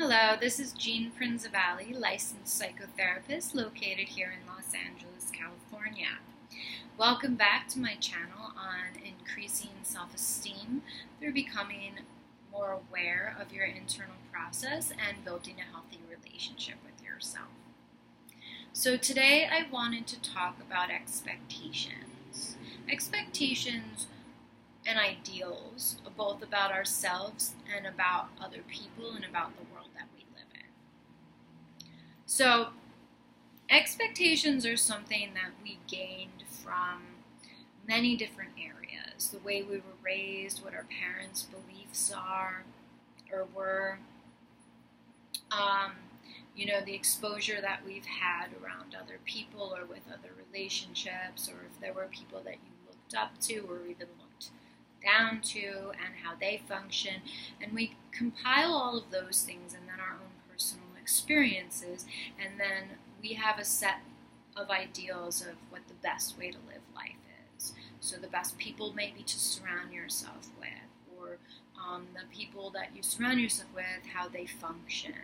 Hello, this is Jean Prinzivalli, licensed psychotherapist located here in Los Angeles, California. Welcome back to my channel on increasing self-esteem through becoming more aware of your internal process and building a healthy relationship with yourself. So today I wanted to talk about expectations. Expectations and ideals, both about ourselves and about other people and about the world that we live in. So, expectations are something that we gained from many different areas. The way we were raised, what our parents' beliefs are or were, the exposure that we've had around other people or with other relationships, or if there were people that you looked up to or even looked down to, and how they function, and we compile all of those things and then our own personal experiences, and then we have a set of ideals of what the best way to live life is. So the best people maybe to surround yourself with, or the people that you surround yourself with, how they function,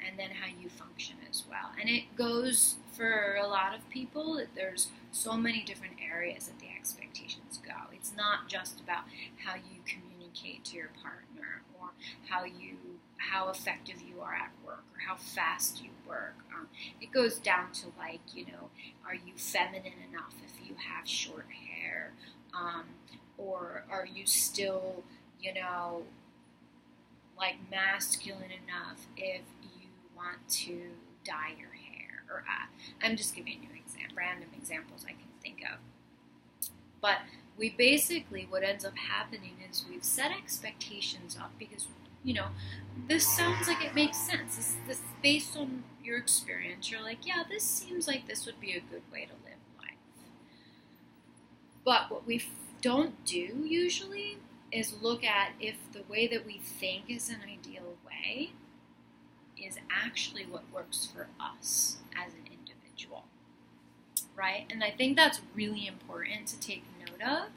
and then how you function as well. And it goes for a lot of people. There's so many different areas that the expectations go. It's not just about how you communicate to your partner, or how effective you are at work, or how fast you work. It goes down to are you feminine enough if you have short hair, or are you still masculine enough if you want to dye your hair, or I'm just giving you random examples I can think of. But we basically, what ends up happening is we've set expectations up because, this sounds like it makes sense. This based on your experience, you're like, yeah, this seems like this would be a good way to live life. But what we don't do usually is look at if the way that we think is an ideal way is actually what works for us as an individual, right? And I think that's really important to take note of,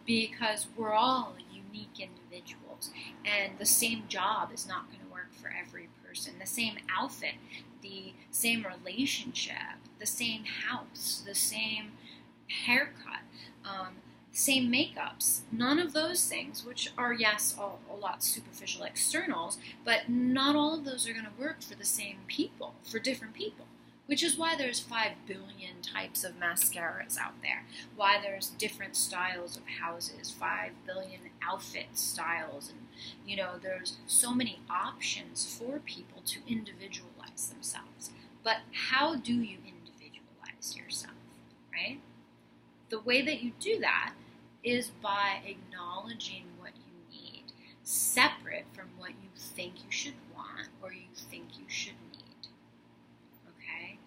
because we're all unique individuals, and the same job is not going to work for every person. The same outfit, the same relationship, the same house, the same haircut, same makeups, none of those things, which are, yes, a lot superficial externals, but not all of those are going to work for the same people, for different people, which is why there's 5 billion types of mascaras out there, why there's different styles of houses, 5 billion outfit styles, and, there's so many options for people to individualize themselves. But how do you individualize yourself, right? The way that you do that is by acknowledging what you need, separate from what you think you should want or you think you should need. Okay?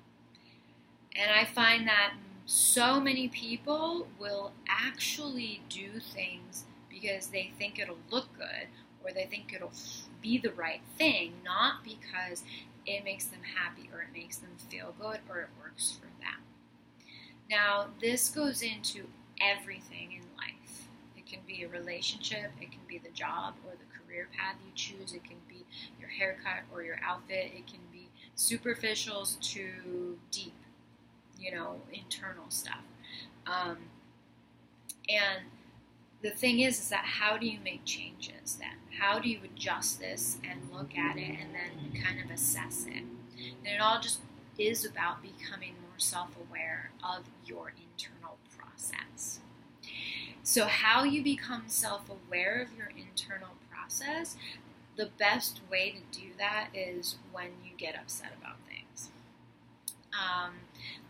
And I find that so many people will actually do things because they think it'll look good, or they think it'll be the right thing, not because it makes them happy or it makes them feel good or it works for them. Now, this goes into everything in life. It can be a relationship, it can be the job or the career path you choose, it can be your haircut or your outfit, it can be superficials to deep, internal stuff. And the thing is that how do you make changes then? How do you adjust this and look at it and then kind of assess it? And it all just is about becoming more self-aware of your internal process. So how you become self-aware of your internal process, the best way to do that is when you get upset about things.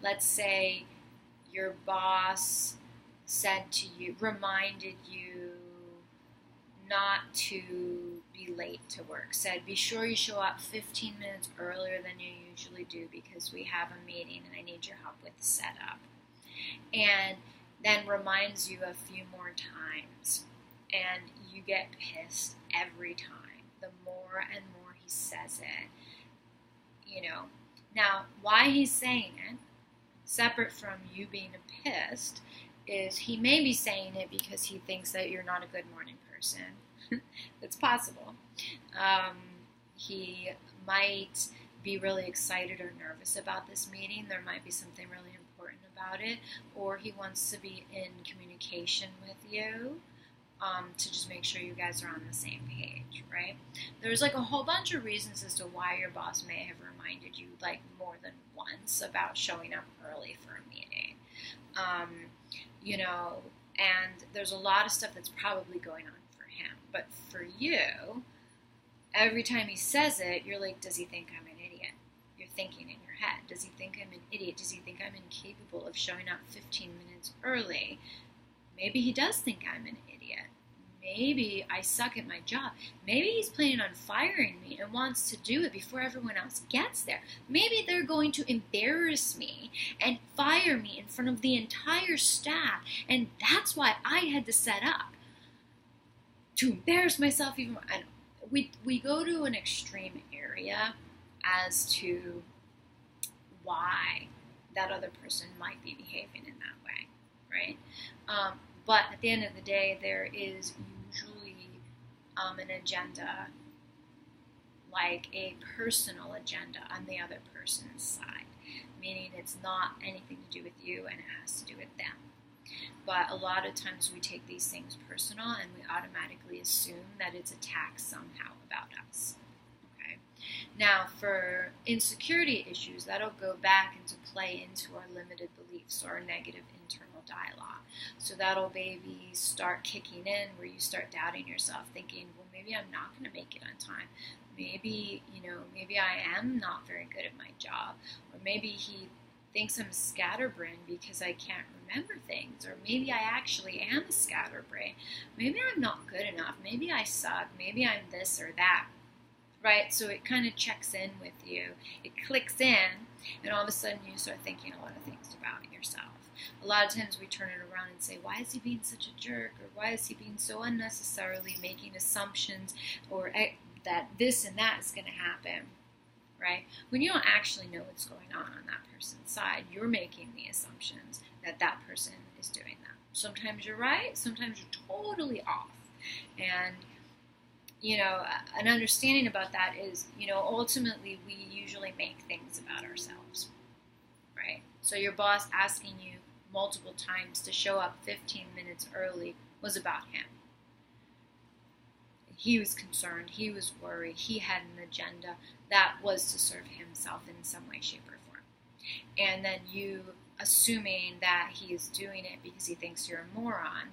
Let's say your boss said to you, reminded you not to be late to work, said, be sure you show up 15 minutes earlier than you usually do because we have a meeting and I need your help with the setup. And then reminds you a few more times, and you get pissed every time. The more and more he says it, Now, why he's saying it, separate from you being pissed, is he may be saying it because he thinks that you're not a good morning person. It's possible. He might be really excited or nervous about this meeting. There might be something really important about it, or he wants to be in communication with you to just make sure you guys are on the same page, right? There's like a whole bunch of reasons as to why your boss may have reminded you like more than once about showing up early for a meeting. You know, and there's a lot of stuff that's probably going on for him. But for you, every time he says it, you're like, does he think I'm an idiot? You're thinking in your head, does he think I'm an idiot? Does he think I'm incapable of showing up 15 minutes early? Maybe he does think I'm an idiot. Maybe I suck at my job. Maybe he's planning on firing me and wants to do it before everyone else gets there. Maybe they're going to embarrass me and fire me in front of the entire staff, and that's why I had to set up to embarrass myself even more. We go to an extreme area as to why that other person might be behaving in that way, right? But at the end of the day, there is usually an agenda, like a personal agenda on the other person's side, meaning it's not anything to do with you and it has to do with them. But a lot of times we take these things personal and we automatically assume that it's attack somehow about us. Okay. Now, for insecurity issues, that'll go back into play into our limited beliefs or our negative internal dialogue. So that'll maybe start kicking in where you start doubting yourself, thinking, well, maybe I'm not going to make it on time. Maybe, maybe I am not very good at my job. Or maybe he thinks I'm a scatterbrain because I can't remember things. Or maybe I actually am a scatterbrain. Maybe I'm not good enough. Maybe I suck. Maybe I'm this or that. Right? So it kind of checks in with you. It clicks in, and all of a sudden you start thinking a lot of things about yourself. A lot of times we turn it around and say, why is he being such a jerk? Or why is he being so unnecessarily making assumptions or that this and that is going to happen? Right? When you don't actually know what's going on that person's side, you're making the assumptions that that person is doing that. Sometimes you're right, sometimes you're totally off. And, an understanding about that is, ultimately we usually make things about ourselves, right? So your boss asking you multiple times to show up 15 minutes early was about him. He was concerned, he was worried, he had an agenda that was to serve himself in some way, shape, or form. And then you assuming that he is doing it because he thinks you're a moron,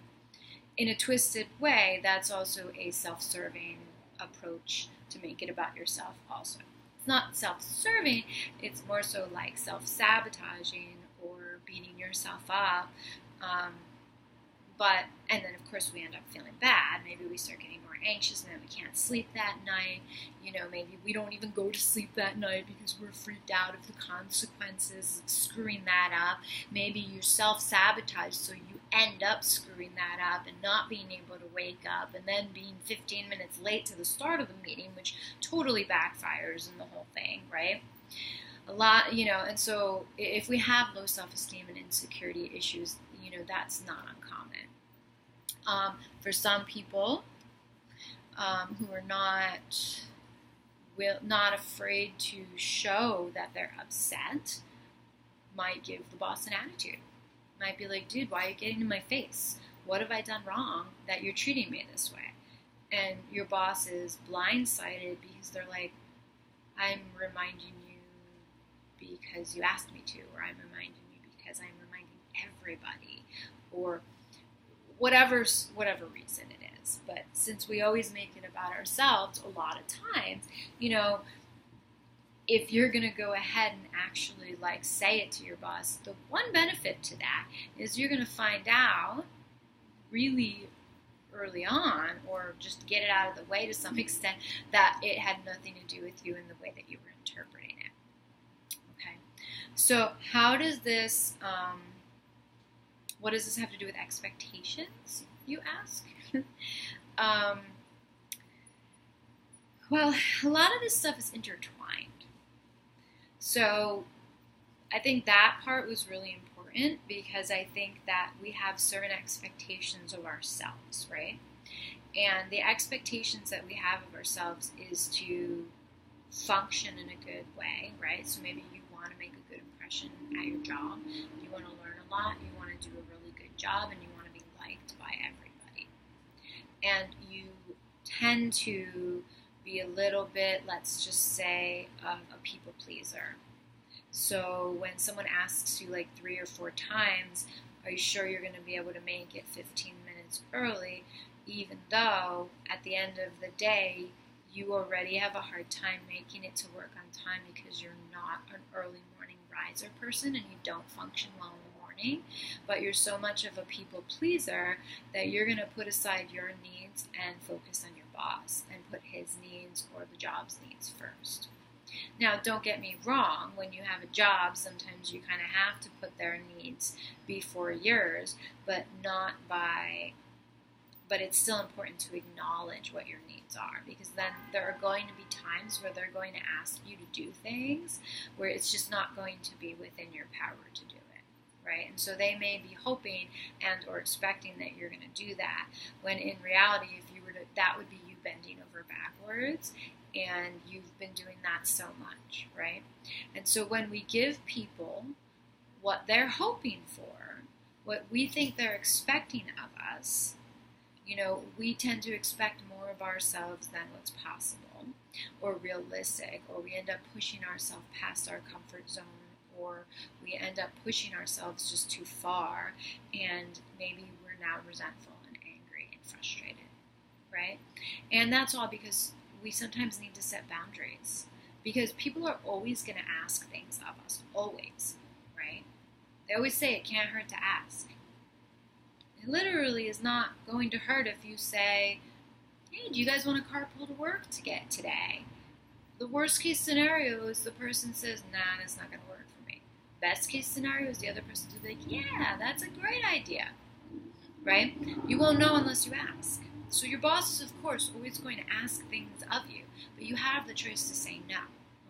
in a twisted way, that's also a self-serving approach to make it about yourself also. It's not self-serving, it's more so like self-sabotaging or beating yourself up. And then of course we end up feeling bad. Maybe we start getting more anxious and then we can't sleep that night. Maybe we don't even go to sleep that night because we're freaked out of the consequences of screwing that up. Maybe you self-sabotage so you end up screwing that up and not being able to wake up and then being 15 minutes late to the start of the meeting, which totally backfires in the whole thing, right? A lot, and so if we have low self-esteem and insecurity issues, that's not uncommon. For some people who are not afraid to show that they're upset, might give the boss an attitude. Might be like, dude, why are you getting in my face? What have I done wrong that you're treating me this way? And your boss is blindsided because they're like, I'm reminding you because you asked me to, or I'm reminding you because I'm reminding everybody, or whatever reason it is. But since we always make it about ourselves a lot of times, if you're going to go ahead and actually say it to your boss, the one benefit to that is you're going to find out really early on, or just get it out of the way to some extent, that it had nothing to do with you and the way that you were interpreting it. Okay, so how does this, what does this have to do with expectations, you ask? Well, a lot of this stuff is intertwined. So I think that part was really important because I think that we have certain expectations of ourselves, right? And the expectations that we have of ourselves is to function in a good way, right? So maybe you want to make a good impression at your job, you want to learn a lot, you want to do a really good job, and you want to be liked by everybody. And you tend to be a little bit, let's just say, a people pleaser. So when someone asks you like 3 or 4 times, are you sure you're going to be able to make it 15 minutes early, even though at the end of the day, you already have a hard time making it to work on time because you're not an early morning riser person and you don't function well in the morning, but you're so much of a people pleaser that you're going to put aside your needs and focus on your boss and put his needs or the job's needs first. Now, don't get me wrong, when you have a job, sometimes you kind of have to put their needs before yours, but it's still important to acknowledge what your needs are, because then there are going to be times where they're going to ask you to do things where it's just not going to be within your power to do it, right? And so they may be hoping and or expecting that you're going to do that, when in reality, if you were to, that would be you bending over backwards, and you've been doing that so much, right? And so when we give people what they're hoping for, what we think they're expecting of us, we tend to expect more of ourselves than what's possible or realistic, or we end up pushing ourselves past our comfort zone, or we end up pushing ourselves just too far, and maybe we're now resentful and angry and frustrated, right? And that's all because we sometimes need to set boundaries, because people are always going to ask things of us, always, right? They always say it can't hurt to ask. It literally is not going to hurt if you say, hey, do you guys want to carpool to work today? The worst case scenario is the person says, nah, that's not going to work for me. Best case scenario is the other person to be like, yeah, that's a great idea, right? You won't know unless you ask. So your boss is, of course, always going to ask things of you, but you have the choice to say no,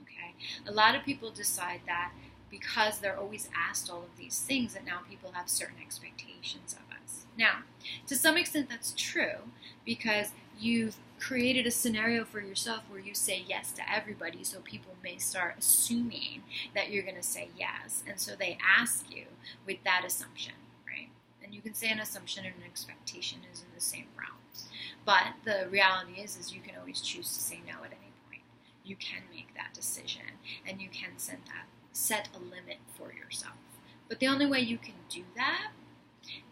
okay? A lot of people decide that because they're always asked all of these things, that now people have certain expectations of us. Now, to some extent that's true, because you've created a scenario for yourself where you say yes to everybody, so people may start assuming that you're going to say yes, and so they ask you with that assumption, right? And you can say an assumption and an expectation is in the same realm. But the reality is you can always choose to say no at any point. You can make that decision, and you can set a limit for yourself. But the only way you can do that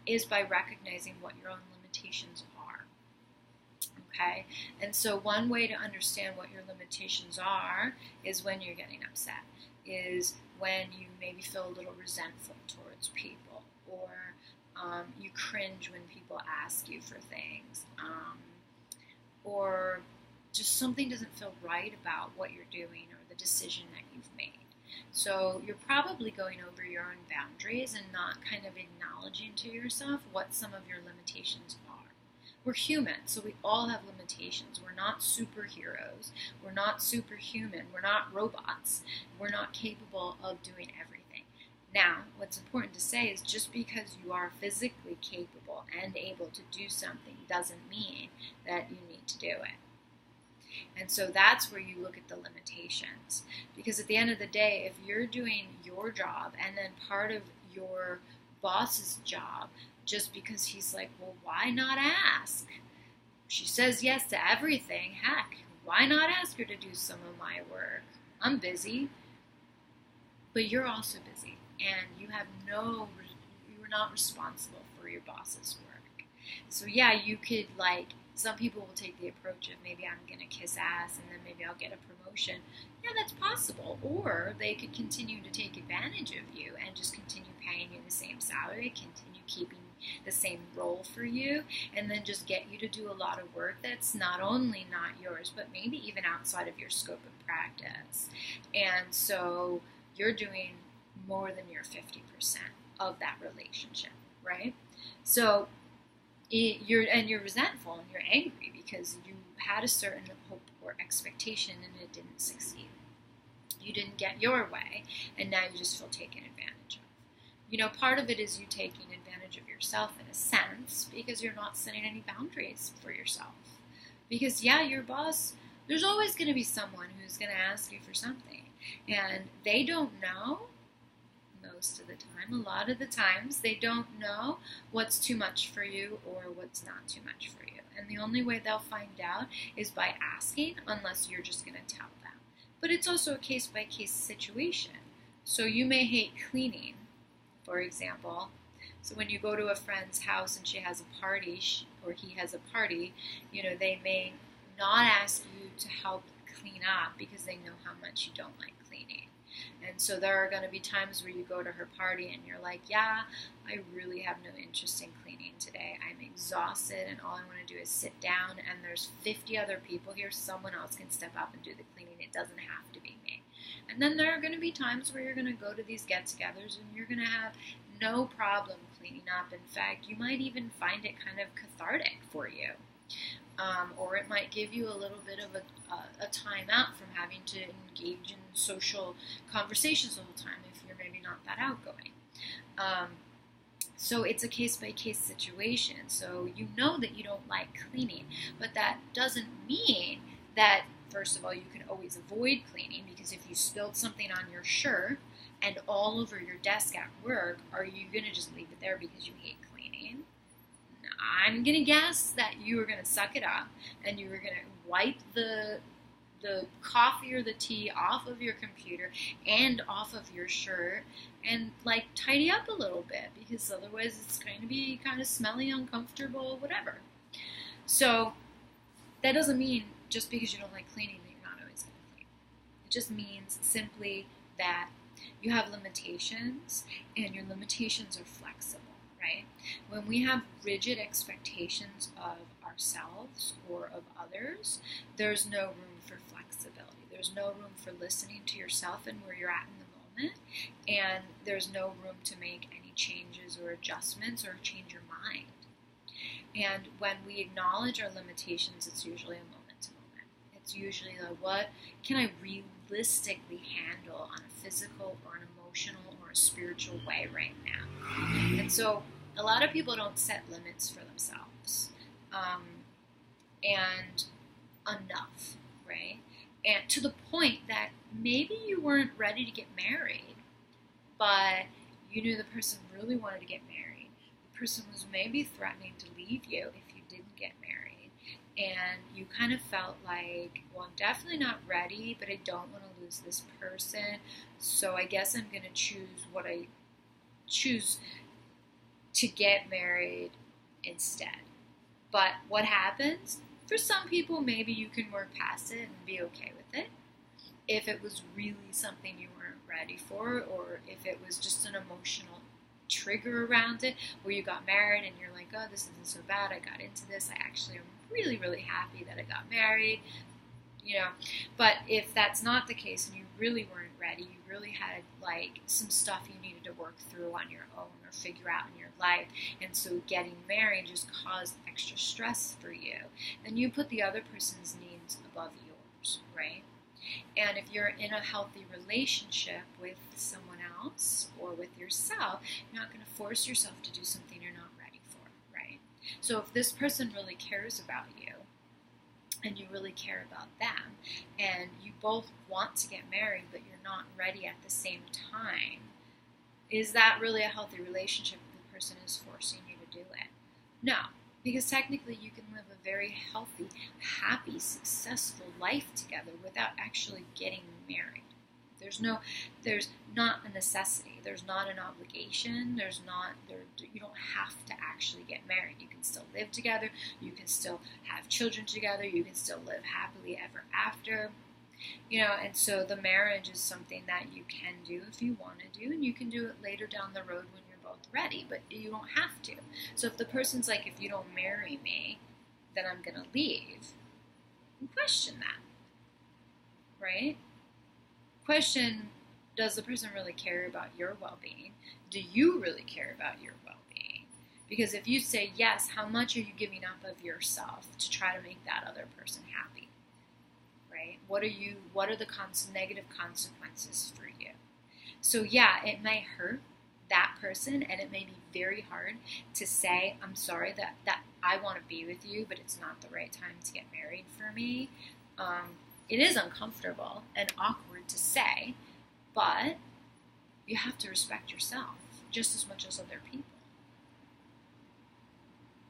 is by recognizing what your own limitations are. Okay? And so one way to understand what your limitations are is when you're getting upset, is when you maybe feel a little resentful towards people, or you cringe when people ask you for things, or just something doesn't feel right about what you're doing or the decision that you've made. So you're probably going over your own boundaries and not kind of acknowledging to yourself what some of your limitations are. We're human, so we all have limitations. We're not superheroes. We're not superhuman. We're not robots. We're not capable of doing everything. Now, what's important to say is just because you are physically capable and able to do something doesn't mean that you need to do it. And so that's where you look at the limitations. Because at the end of the day, if you're doing your job and then part of your boss's job, just because he's like, well, why not ask? She says yes to everything. Heck, why not ask her to do some of my work? I'm busy. But you're also busy. And you are not responsible for your boss's work. So yeah, you could some people will take the approach of maybe I'm going to kiss ass and then maybe I'll get a promotion. Yeah, that's possible. Or they could continue to take advantage of you and just continue paying you the same salary, continue keeping the same role for you, and then just get you to do a lot of work that's not only not yours, but maybe even outside of your scope of practice. And so you're doing more than your 50% of that relationship, right? So you're resentful and you're angry because you had a certain hope or expectation and it didn't succeed. You didn't get your way, and now you just feel taken advantage of. Part of it is you taking advantage of yourself in a sense because you're not setting any boundaries for yourself. Because yeah, your boss There's always going to be someone who's going to ask you for something, and they don't know most of the time. A lot of the times, they don't know what's too much for you or what's not too much for you. And the only way they'll find out is by asking, unless you're just going to tell them. But it's also a case-by-case situation. So you may hate cleaning, for example. So when you go to a friend's house and she has a party, or he has a party, they may not ask you to help clean up because they know how much you don't like cleaning. And so there are going to be times where you go to her party and you're like, yeah, I really have no interest in cleaning today. I'm exhausted and all I want to do is sit down, and there's 50 other people here. Someone else can step up and do the cleaning. It doesn't have to be me. And then there are going to be times where you're going to go to these get-togethers and you're going to have no problem cleaning up. In fact, you might even find it kind of cathartic for you. Or it might give you a little bit of a time out from having to engage in social conversations all the time if you're maybe not that outgoing. So it's a case-by-case situation. So you know that you don't like cleaning, but that doesn't mean that, first of all, you can always avoid cleaning, because if you spilled something on your shirt and all over your desk at work, are you going to just leave it there because you hate cleaning? I'm going to guess that you are going to suck it up and you are going to wipe the coffee or the tea off of your computer and off of your shirt and tidy up a little bit, because otherwise it's going to be kind of smelly, uncomfortable, whatever. So that doesn't mean just because you don't like cleaning that you're not always going to clean. It just means simply that you have limitations, and your limitations are flexible. Right? When we have rigid expectations of ourselves or of others, there's no room for flexibility. There's no room for listening to yourself and where you're at in the moment, and there's no room to make any changes or adjustments or change your mind. And when we acknowledge our limitations, it's usually a moment to moment. It's usually what can I realistically handle on a physical or an emotional or a spiritual way right now? And so a lot of people don't set limits for themselves, and enough, right? And to the point that maybe you weren't ready to get married, but you knew the person really wanted to get married. The person was maybe threatening to leave you if you didn't get married. And you kind of felt like, well, I'm definitely not ready, but I don't want to lose this person. So I guess I'm going to choose to get married instead. But what happens? For some people, maybe you can work past it and be okay with it. If it was really something you weren't ready for, or if it was just an emotional trigger around it, where you got married and you're like, oh, this isn't so bad, I got into this, I actually am really, really happy that I got married, But if that's not the case and you really weren't ready, you really had some stuff you needed to work through on your own or figure out in your life, and so getting married just caused extra stress for you, then you put the other person's needs above yours, right? And if you're in a healthy relationship with someone else or with yourself, you're not going to force yourself to do something you're not ready for, right? So if this person really cares about you, and you really care about them, and you both want to get married, but you're not ready at the same time, is that really a healthy relationship if the person is forcing you to do it? No, because technically you can live a very healthy, happy, successful life together without actually getting married. There's not a necessity. There's not an obligation. You don't have to actually get married. You can still live together. You can still have children together. You can still live happily ever after. And so the marriage is something that you can do if you want to do, and you can do it later down the road when you're both ready, but you don't have to. So if the person's like, if you don't marry me, then I'm going to leave, question that, right? Question, does the person really care about your well-being? Do you really care about your well-being? Because if you say yes, how much are you giving up of yourself to try to make that other person happy? Right? What are the negative consequences for you? So yeah, it may hurt that person, and it may be very hard to say, I'm sorry that I want to be with you, but it's not the right time to get married for me. It is uncomfortable and awkward to say, but you have to respect yourself just as much as other people.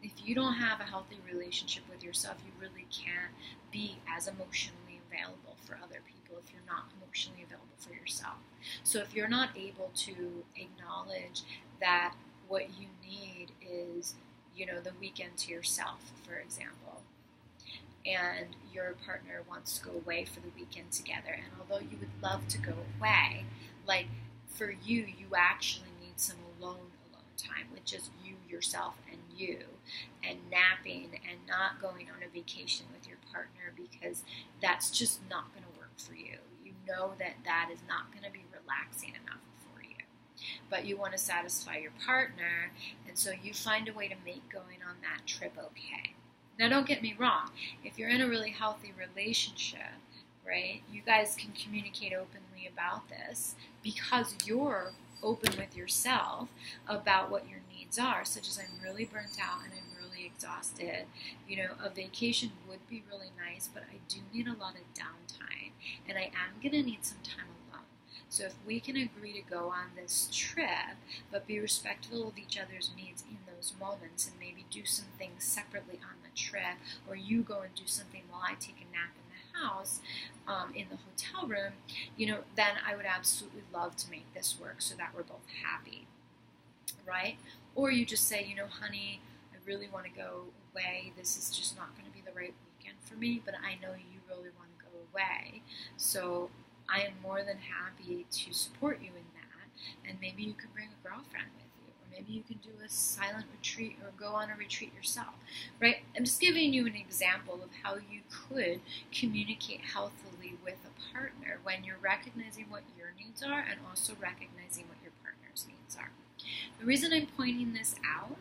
If you don't have a healthy relationship with yourself, you really can't be as emotionally available for other people if you're not emotionally available for yourself. So if you're not able to acknowledge that what you need is, the weekend to yourself, for example, and your partner wants to go away for the weekend together, and although you would love to go away, like for you actually need some alone time with just you, yourself, and you, and napping and not going on a vacation with your partner, because that's just not going to work for you. You know that is not going to be relaxing enough for you. But you want to satisfy your partner, and so you find a way to make going on that trip okay. Now, don't get me wrong. If you're in a really healthy relationship, right, you guys can communicate openly about this because you're open with yourself about what your needs are, such as I'm really burnt out and I'm really exhausted. A vacation would be really nice, but I do need a lot of downtime, and I am going to need some time alone. So if we can agree to go on this trip, but be respectful of each other's needs in those moments, and maybe do some things separately on the trip, or you go and do something while I take a nap in the house, in the hotel room, then I would absolutely love to make this work so that we're both happy, right? Or you just say, honey, I really want to go away. This is just not going to be the right weekend for me, but I know you really want to go away. So I am more than happy to support you in that, and maybe you can bring a girlfriend with you, or maybe you can do a silent retreat or go on a retreat yourself, right? I'm just giving you an example of how you could communicate healthily with a partner when you're recognizing what your needs are and also recognizing what your partner's needs are. The reason I'm pointing this out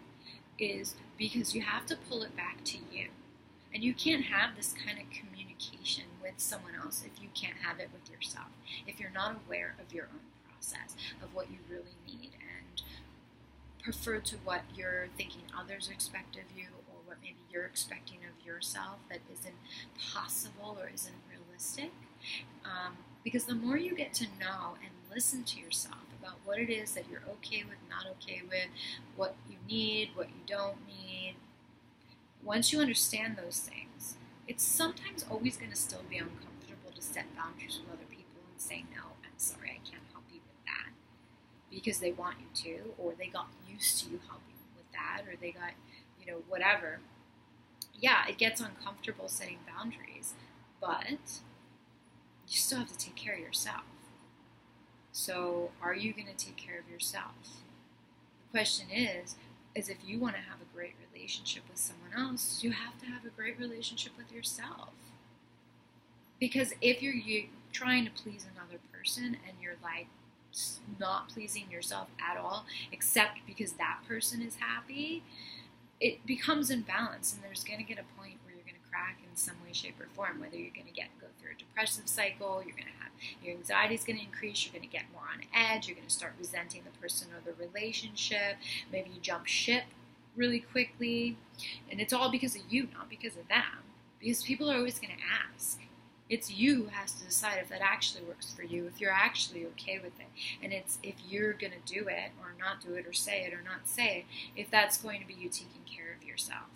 is because you have to pull it back to you. And you can't have this kind of communication with someone else if you can't have it with yourself, if you're not aware of your own process, of what you really need, and prefer to what you're thinking others expect of you, or what maybe you're expecting of yourself that isn't possible or isn't realistic. Because the more you get to know and listen to yourself about what it is that you're okay with, not okay with, what you need, what you don't need, once you understand those things, it's sometimes always going to still be uncomfortable to set boundaries with other people and say, no, I'm sorry, I can't help you with that, because they want you to, or they got used to you helping with that, or they got, whatever. Yeah, it gets uncomfortable setting boundaries, but you still have to take care of yourself. So are you going to take care of yourself? The question is if you want to have a great relationship with someone else, you have to have a great relationship with yourself. Because if you're trying to please another person and you're like not pleasing yourself at all, except because that person is happy, it becomes imbalance, and there's going to get a point where you're going to crack in some way, shape, or form. Whether you're going to go through a depressive cycle, you're going to have your anxiety is going to increase, you're going to get more on edge, you're going to start resenting the person or the relationship, maybe you jump ship really quickly, and it's all because of you, not because of them, because people are always going to ask. It's you who has to decide if that actually works for you, if you're actually okay with it, and it's if you're going to do it or not do it, or say it or not say it, if that's going to be you taking care of yourself,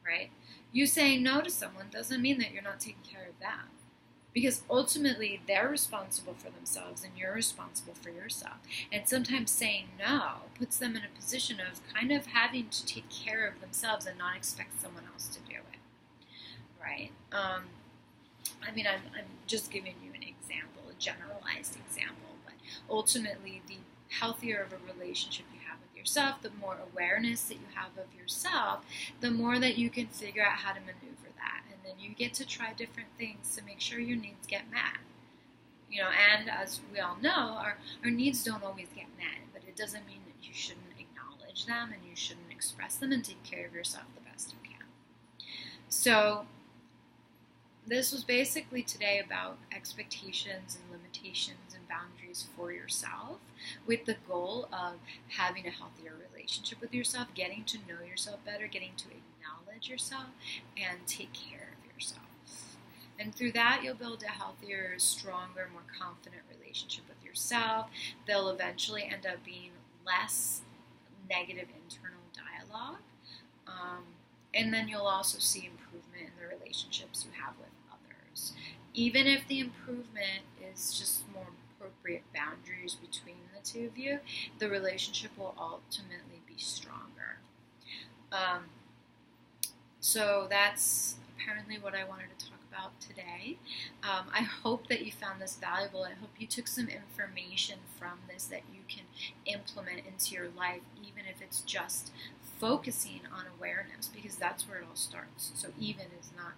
right? You saying no to someone doesn't mean that you're not taking care of them. Because ultimately, they're responsible for themselves and you're responsible for yourself. And sometimes saying no puts them in a position of kind of having to take care of themselves and not expect someone else to do it. Right? I'm just giving you an example, a generalized example. But ultimately, the healthier of a relationship you have with yourself, the more awareness that you have of yourself, the more that you can figure out how to maneuver that. And then you get to try different things to make sure your needs get met. And as we all know, our needs don't always get met, but it doesn't mean that you shouldn't acknowledge them and you shouldn't express them and take care of yourself the best you can. So this was basically today about expectations and limitations and boundaries for yourself, with the goal of having a healthier relationship with yourself, getting to know yourself better, getting to acknowledge yourself, and take care of yourself. And through that, you'll build a healthier, stronger, more confident relationship with yourself. They'll eventually end up being less negative internal dialogue. And then you'll also see improvement in the relationships you have with others. Even if the improvement is just more appropriate boundaries between the two of you, the relationship will ultimately be stronger. So that's apparently what I wanted to talk about today. I hope that you found this valuable. I hope you took some information from this that you can implement into your life, even if it's just focusing on awareness, because that's where it all starts. So even is not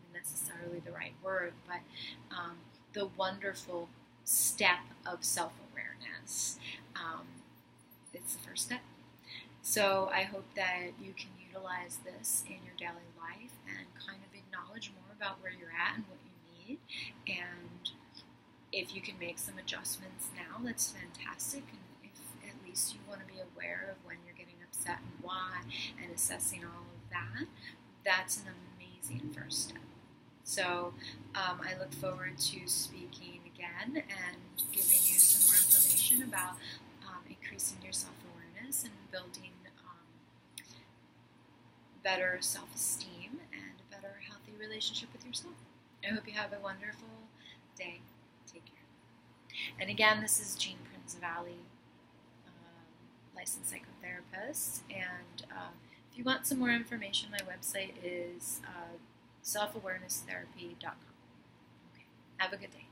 even necessarily the right word, but the wonderful step of self-awareness. It's the first step. So I hope that you can utilize this in your daily life and kind of acknowledge more about where you're at and what you need. And if you can make some adjustments now, that's fantastic. And if at least you want to be aware of when you're getting upset and why, and assessing all of that, that's an amazing first step. So I look forward to speaking again and giving you some more information about increasing your self-awareness and building better self-esteem and a better, healthy relationship with yourself. I hope you have a wonderful day. Take care. And again, this is Jean Prince-Valley, licensed psychotherapist. And if you want some more information, my website is selfawareness.therapy.com. Okay. Have a good day.